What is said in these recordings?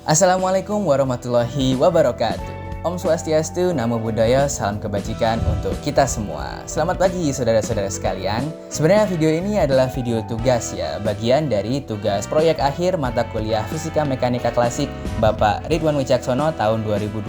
Assalamualaikum warahmatullahi wabarakatuh. Om Swastiastu, Namo Buddhaya, salam kebajikan untuk kita semua. Selamat pagi saudara-saudara sekalian. Sebenarnya video ini adalah video tugas ya, bagian dari tugas proyek akhir mata kuliah Fisika Mekanika Klasik Bapak Ridwan Wicaksono tahun 2025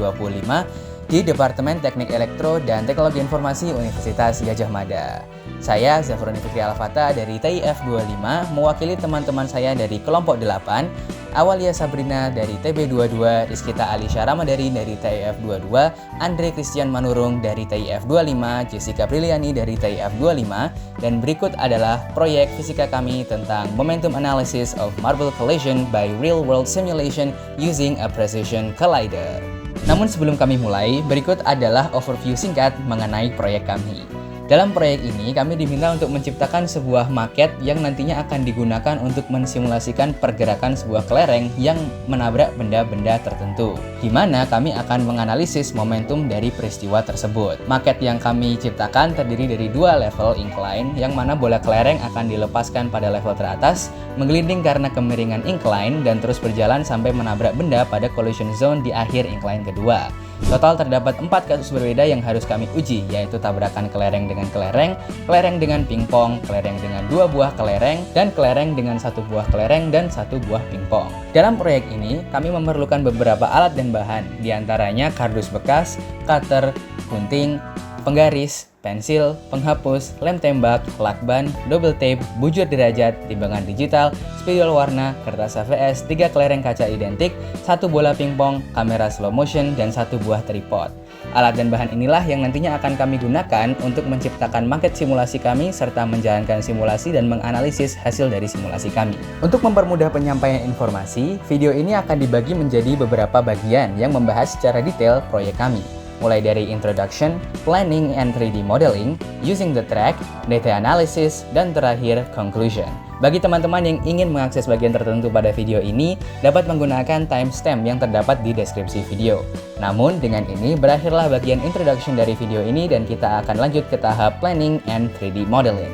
di Departemen Teknik Elektro dan Teknologi Informasi Universitas Gadjah Mada. Saya Zafroni Fikri Al-Fata dari TIF 25 mewakili teman-teman saya dari kelompok 8, Awalia Sabrina dari TB22, Rizkita Alisha Ramadari dari TIF 22, Andre Christian Manurung dari TIF 25, Jessica Briliani dari TIF 25, dan berikut adalah proyek fisika kami tentang Momentum Analysis of Marble Collision by Real World Simulation using a Precision Collider. Namun sebelum kami mulai, berikut adalah overview singkat mengenai proyek kami. Dalam proyek ini, kami diminta untuk menciptakan sebuah maket yang nantinya akan digunakan untuk mensimulasikan pergerakan sebuah kelereng yang menabrak benda-benda tertentu, di mana kami akan menganalisis momentum dari peristiwa tersebut. Maket yang kami ciptakan terdiri dari dua level incline, yang mana bola kelereng akan dilepaskan pada level teratas, menggelinding karena kemiringan incline, dan terus berjalan sampai menabrak benda pada collision zone di akhir incline kedua. Total terdapat 4 kasus berbeda yang harus kami uji, yaitu tabrakan kelereng dengan kelereng, kelereng dengan pingpong, kelereng dengan 2 buah kelereng, dan kelereng dengan 1 buah kelereng dan 1 buah pingpong. Dalam proyek ini, kami memerlukan beberapa alat dan bahan, diantaranya kardus bekas, cutter, gunting, penggaris, pensil, penghapus, lem tembak, lakban, double tape, bujur derajat, timbangan digital, spidol warna, kertas HVS, 3 kelereng kaca identik, 1 bola pingpong, kamera slow motion, dan 1 buah tripod. Alat dan bahan inilah yang nantinya akan kami gunakan untuk menciptakan maket simulasi kami serta menjalankan simulasi dan menganalisis hasil dari simulasi kami. Untuk mempermudah penyampaian informasi, video ini akan dibagi menjadi beberapa bagian yang membahas secara detail proyek kami, mulai dari introduction, planning and 3D modeling, using the track, data analysis, dan terakhir conclusion. Bagi teman-teman yang ingin mengakses bagian tertentu pada video ini, dapat menggunakan timestamp yang terdapat di deskripsi video. Namun, dengan ini berakhirlah bagian introduction dari video ini dan kita akan lanjut ke tahap planning and 3D modeling.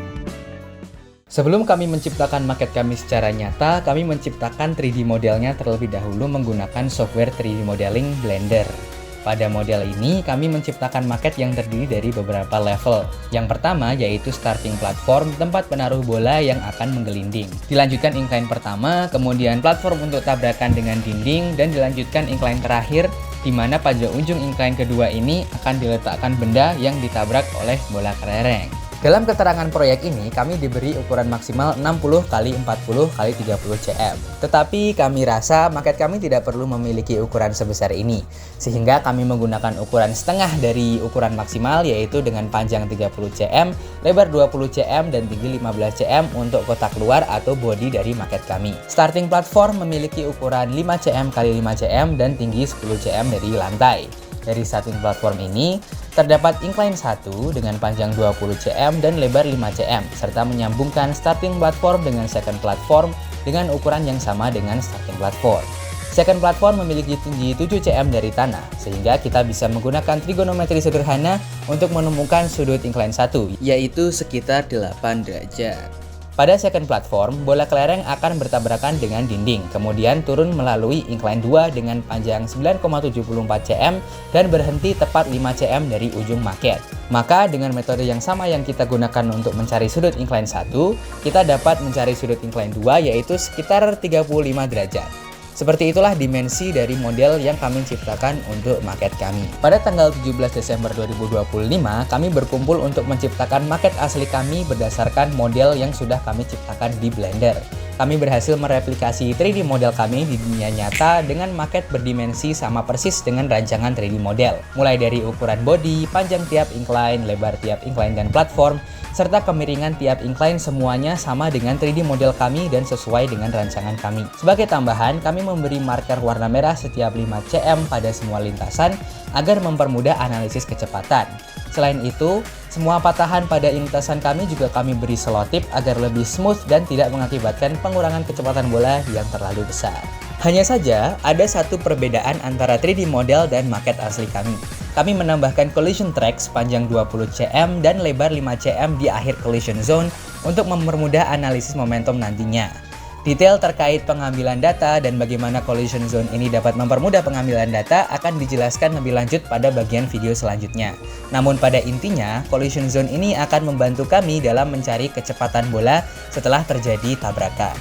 Sebelum kami menciptakan maket kami secara nyata, kami menciptakan 3D modelnya terlebih dahulu menggunakan software 3D modeling Blender. Pada model ini, kami menciptakan maket yang terdiri dari beberapa level. Yang pertama yaitu starting platform, tempat penaruh bola yang akan menggelinding. Dilanjutkan incline pertama, kemudian platform untuk tabrakan dengan dinding, dan dilanjutkan incline terakhir, di mana pada ujung incline kedua ini akan diletakkan benda yang ditabrak oleh bola kelereng. Dalam keterangan proyek ini, kami diberi ukuran maksimal 60 x 40 x 30 cm. Tetapi kami rasa maket kami tidak perlu memiliki ukuran sebesar ini, sehingga kami menggunakan ukuran setengah dari ukuran maksimal, yaitu dengan panjang 30 cm, lebar 20 cm, dan tinggi 15 cm untuk kotak luar atau bodi dari maket kami. Starting platform memiliki ukuran 5 cm x 5 cm dan tinggi 10 cm dari lantai. Dari starting platform ini, terdapat incline 1 dengan panjang 20 cm dan lebar 5 cm, serta menyambungkan starting platform dengan second platform dengan ukuran yang sama dengan starting platform. Second platform memiliki tinggi 7 cm dari tanah, sehingga kita bisa menggunakan trigonometri sederhana untuk menemukan sudut incline 1, yaitu sekitar 8 derajat. Pada second platform, bola kelereng akan bertabrakan dengan dinding, kemudian turun melalui incline 2 dengan panjang 9,74 cm dan berhenti tepat 5 cm dari ujung maket. Maka dengan metode yang sama yang kita gunakan untuk mencari sudut incline 1, kita dapat mencari sudut incline 2 yaitu sekitar 35 derajat. Seperti itulah dimensi dari model yang kami ciptakan untuk maket kami. Pada tanggal 17 Desember 2025, kami berkumpul untuk menciptakan maket asli kami berdasarkan model yang sudah kami ciptakan di Blender. Kami berhasil mereplikasi 3D model kami di dunia nyata dengan maket berdimensi sama persis dengan rancangan 3D model. Mulai dari ukuran body, panjang tiap incline, lebar tiap incline dan platform, serta kemiringan tiap incline semuanya sama dengan 3D model kami dan sesuai dengan rancangan kami. Sebagai tambahan, kami memberi marker warna merah setiap 5 cm pada semua lintasan agar mempermudah analisis kecepatan. Selain itu, semua patahan pada lintasan kami juga kami beri selotip agar lebih smooth dan tidak mengakibatkan pengurangan kecepatan bola yang terlalu besar. Hanya saja, ada satu perbedaan antara 3D model dan maket asli kami. Kami menambahkan collision track sepanjang 20 cm dan lebar 5 cm di akhir collision zone untuk mempermudah analisis momentum nantinya. Detail terkait pengambilan data dan bagaimana collision zone ini dapat mempermudah pengambilan data akan dijelaskan lebih lanjut pada bagian video selanjutnya. Namun pada intinya, collision zone ini akan membantu kami dalam mencari kecepatan bola setelah terjadi tabrakan.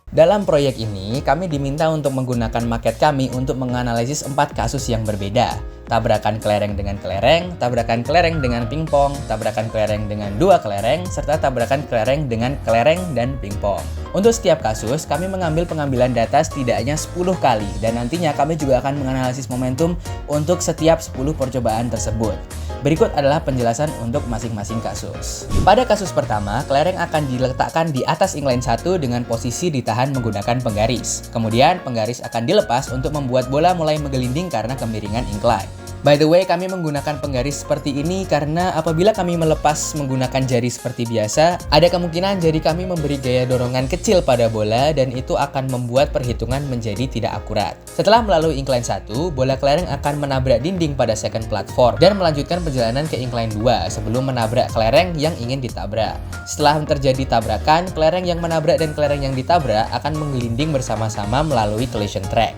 Dalam proyek ini, kami diminta untuk menggunakan maket kami untuk menganalisis 4 kasus yang berbeda. Tabrakan kelereng dengan kelereng, tabrakan kelereng dengan pingpong, tabrakan kelereng dengan 2 kelereng, serta tabrakan kelereng dengan kelereng dan pingpong. Untuk setiap kasus, kami mengambil pengambilan data setidaknya 10 kali dan nantinya kami juga akan menganalisis momentum untuk setiap 10 percobaan tersebut. Berikut adalah penjelasan untuk masing-masing kasus. Pada kasus pertama, kelereng akan diletakkan di atas incline 1 dengan posisi ditahan menggunakan penggaris. Kemudian, penggaris akan dilepas untuk membuat bola mulai menggelinding karena kemiringan incline. By the way, kami menggunakan penggaris seperti ini karena apabila kami melepas menggunakan jari seperti biasa, ada kemungkinan jari kami memberi gaya dorongan kecil pada bola dan itu akan membuat perhitungan menjadi tidak akurat. Setelah melalui incline 1, bola kelereng akan menabrak dinding pada second platform dan melanjutkan perjalanan ke incline 2 sebelum menabrak kelereng yang ingin ditabrak. Setelah terjadi tabrakan, kelereng yang menabrak dan kelereng yang ditabrak akan menggelinding bersama-sama melalui collision track.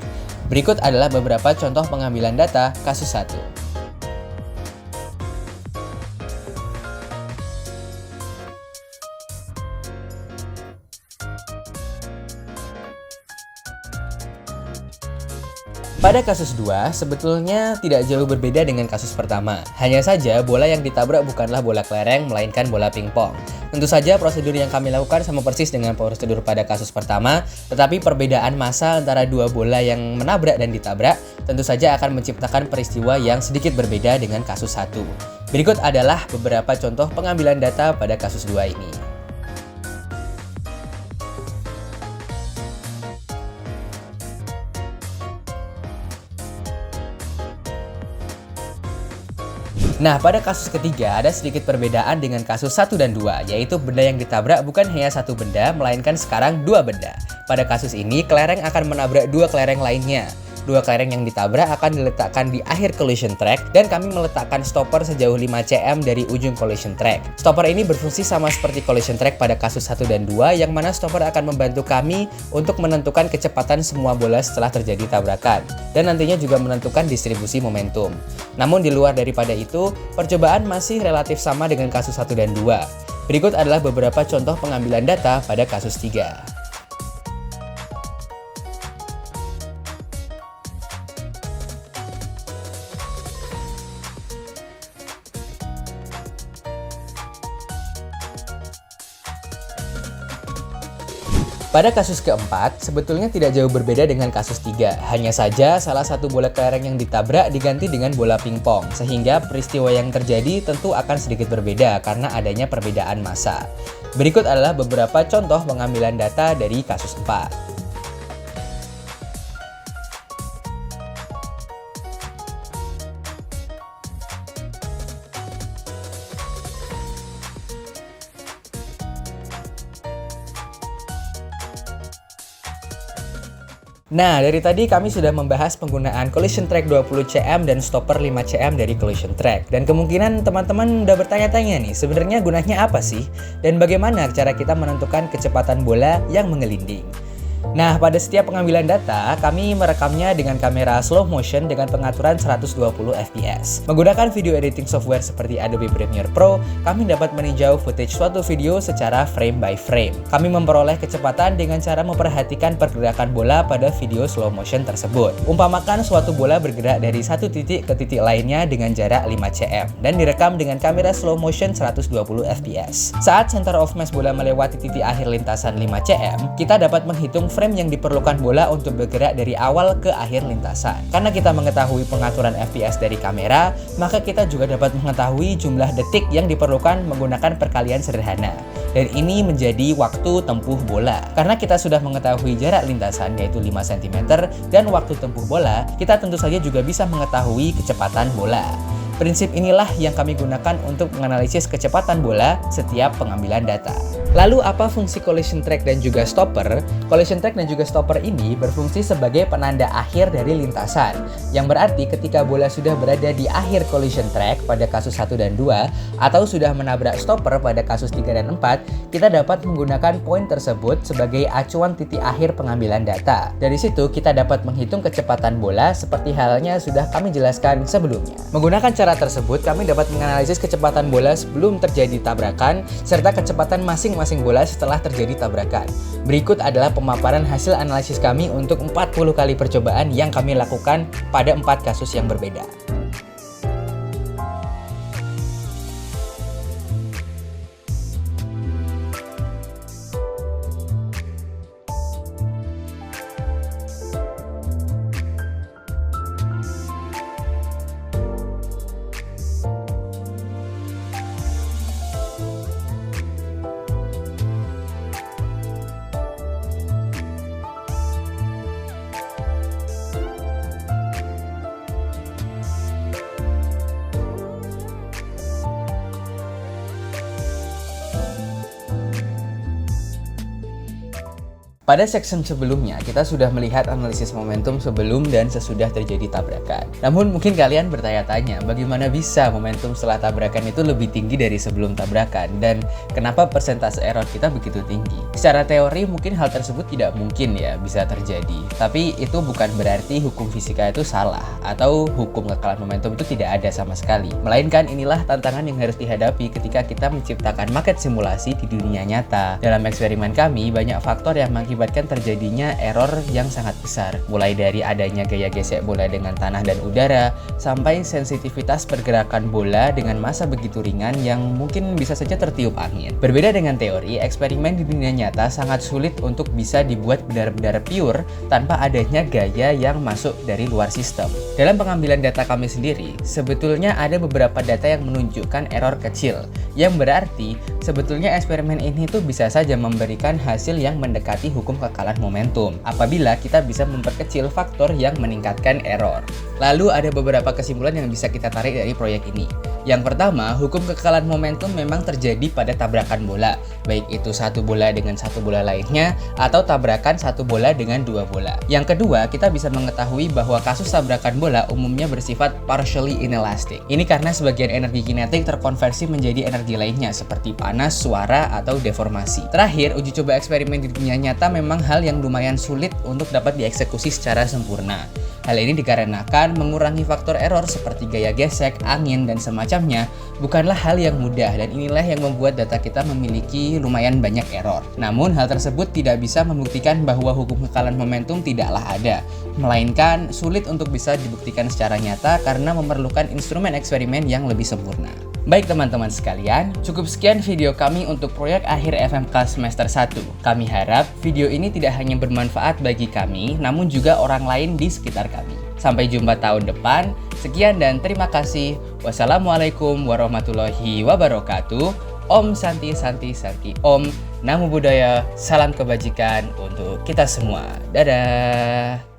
Berikut adalah beberapa contoh pengambilan data kasus 1. Pada kasus 2, sebetulnya tidak jauh berbeda dengan kasus pertama. Hanya saja bola yang ditabrak bukanlah bola kelereng, melainkan bola pingpong. Tentu saja prosedur yang kami lakukan sama persis dengan prosedur pada kasus pertama, tetapi perbedaan massa antara dua bola yang menabrak dan ditabrak tentu saja akan menciptakan peristiwa yang sedikit berbeda dengan kasus 1. Berikut adalah beberapa contoh pengambilan data pada kasus 2 ini. Nah, pada kasus ketiga ada sedikit perbedaan dengan kasus 1 dan 2, yaitu benda yang ditabrak bukan hanya satu benda, melainkan sekarang 2 benda. Pada kasus ini, kelereng akan menabrak 2 kelereng lainnya. 2 kelereng yang ditabrak akan diletakkan di akhir collision track dan kami meletakkan stopper sejauh 5 cm dari ujung collision track. Stopper ini berfungsi sama seperti collision track pada kasus 1 dan 2, yang mana stopper akan membantu kami untuk menentukan kecepatan semua bola setelah terjadi tabrakan dan nantinya juga menentukan distribusi momentum. Namun di luar daripada itu, percobaan masih relatif sama dengan kasus 1 dan 2. Berikut adalah beberapa contoh pengambilan data pada kasus 3. Pada kasus keempat, sebetulnya tidak jauh berbeda dengan kasus 3. Hanya saja salah satu bola kelereng yang ditabrak diganti dengan bola pingpong, sehingga peristiwa yang terjadi tentu akan sedikit berbeda karena adanya perbedaan massa. Berikut adalah beberapa contoh pengambilan data dari kasus 4. Nah, dari tadi kami sudah membahas penggunaan collision track 20 cm dan stopper 5 cm dari collision track. Dan kemungkinan teman-teman udah bertanya-tanya nih, sebenarnya gunanya apa sih? Dan bagaimana cara kita menentukan kecepatan bola yang mengelinding? Nah, pada setiap pengambilan data, kami merekamnya dengan kamera slow motion dengan pengaturan 120 fps. Menggunakan video editing software seperti Adobe Premiere Pro, kami dapat meninjau footage suatu video secara frame by frame. Kami memperoleh kecepatan dengan cara memperhatikan pergerakan bola pada video slow motion tersebut. Umpamakan suatu bola bergerak dari satu titik ke titik lainnya dengan jarak 5 cm dan direkam dengan kamera slow motion 120 fps. Saat center of mass bola melewati titik akhir lintasan 5 cm, kita dapat menghitung frame yang diperlukan bola untuk bergerak dari awal ke akhir lintasan. Karena kita mengetahui pengaturan FPS dari kamera, maka kita juga dapat mengetahui jumlah detik yang diperlukan menggunakan perkalian sederhana. Dan ini menjadi waktu tempuh bola. Karena kita sudah mengetahui jarak lintasan yaitu 5 cm dan waktu tempuh bola, kita tentu saja juga bisa mengetahui kecepatan bola. Prinsip inilah yang kami gunakan untuk menganalisis kecepatan bola setiap pengambilan data. Lalu apa fungsi collision track dan juga stopper? Collision track dan juga stopper ini berfungsi sebagai penanda akhir dari lintasan, yang berarti ketika bola sudah berada di akhir collision track pada kasus 1 dan 2 atau sudah menabrak stopper pada kasus 3 dan 4, kita dapat menggunakan poin tersebut sebagai acuan titik akhir pengambilan data. Dari situ kita dapat menghitung kecepatan bola seperti halnya sudah kami jelaskan sebelumnya. Menggunakan cara tersebut, kami dapat menganalisis kecepatan bola sebelum terjadi tabrakan serta kecepatan masing-masing bola setelah terjadi tabrakan. Berikut adalah pemaparan hasil analisis kami untuk 40 kali percobaan yang kami lakukan pada 4 kasus yang berbeda. Pada section sebelumnya, kita sudah melihat analisis momentum sebelum dan sesudah terjadi tabrakan. Namun mungkin kalian bertanya-tanya, bagaimana bisa momentum setelah tabrakan itu lebih tinggi dari sebelum tabrakan? Dan kenapa persentase error kita begitu tinggi? Secara teori mungkin hal tersebut tidak mungkin ya bisa terjadi. Tapi itu bukan berarti hukum fisika itu salah, atau hukum kekalahan momentum itu tidak ada sama sekali. Melainkan inilah tantangan yang harus dihadapi ketika kita menciptakan market simulasi di dunia nyata. Dalam eksperimen kami, banyak faktor yang mengakibatkan terjadinya error yang sangat besar, mulai dari adanya gaya gesek bola dengan tanah dan udara, sampai sensitivitas pergerakan bola dengan massa begitu ringan yang mungkin bisa saja tertiup angin. Berbeda dengan teori, eksperimen di dunia nyata sangat sulit untuk bisa dibuat benar-benar pure tanpa adanya gaya yang masuk dari luar sistem. Dalam pengambilan data kami sendiri, sebetulnya ada beberapa data yang menunjukkan error kecil, yang berarti sebetulnya eksperimen ini tuh bisa saja memberikan hasil yang mendekati hukum kekalahan momentum apabila kita bisa memperkecil faktor yang meningkatkan error. Lalu ada beberapa kesimpulan yang bisa kita tarik dari proyek ini. Yang pertama, hukum kekalahan momentum memang terjadi pada tabrakan bola, baik itu satu bola dengan satu bola lainnya atau tabrakan satu bola dengan dua bola. Yang kedua, kita bisa mengetahui bahwa kasus tabrakan bola umumnya bersifat partially inelastic. Ini karena sebagian energi kinetik terkonversi menjadi energi lainnya seperti panas, suara, atau deformasi. Terakhir, uji coba eksperimen di dunia nyata memang hal yang lumayan sulit untuk dapat dieksekusi secara sempurna. Hal ini dikarenakan mengurangi faktor error seperti gaya gesek, angin, dan semacamnya bukanlah hal yang mudah, dan inilah yang membuat data kita memiliki lumayan banyak error. Namun hal tersebut tidak bisa membuktikan bahwa hukum kekalahan momentum tidaklah ada, melainkan sulit untuk bisa dibuktikan secara nyata karena memerlukan instrumen eksperimen yang lebih sempurna. Baik teman-teman sekalian, cukup sekian video kami untuk proyek akhir FMK semester 1. Kami harap video ini tidak hanya bermanfaat bagi kami, namun juga orang lain di sekitar kami. Sampai jumpa tahun depan. Sekian dan terima kasih. Wassalamualaikum warahmatullahi wabarakatuh. Om Santi Santi Santi Om. Namo Buddhaya. Salam kebajikan untuk kita semua. Dadah.